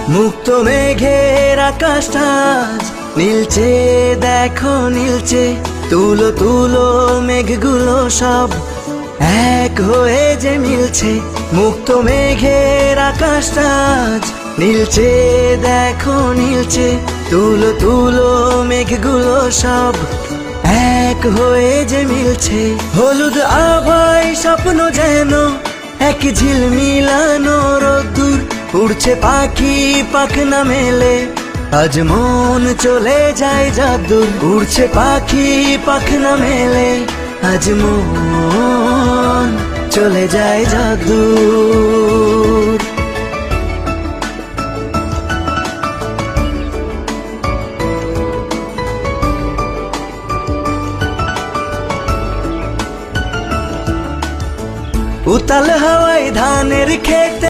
মুক্ত মেঘের আকাশটা আজ নীলচে, দেখো নীলচে। তুলো তুলো মেঘগুলো সব এক হয়ে যে মিলছে। মুক্ত মেঘের আকাশটা আজ নীলচে, দেখো নীলচে। তুলো তুলো মেঘগুলো সব এক হয়ে যে মিলছে। হলুদ আভায় স্বপ্ন যেন এক ঝিলমিলানো রোদ্দুর। উড়ছে পাখি পাখনা মেলে, আজ মন চলে যায় যদ্দূর। উড়ছে পাখি পাখনা মেলে, আজ মন চলে যায় যদ্দূর।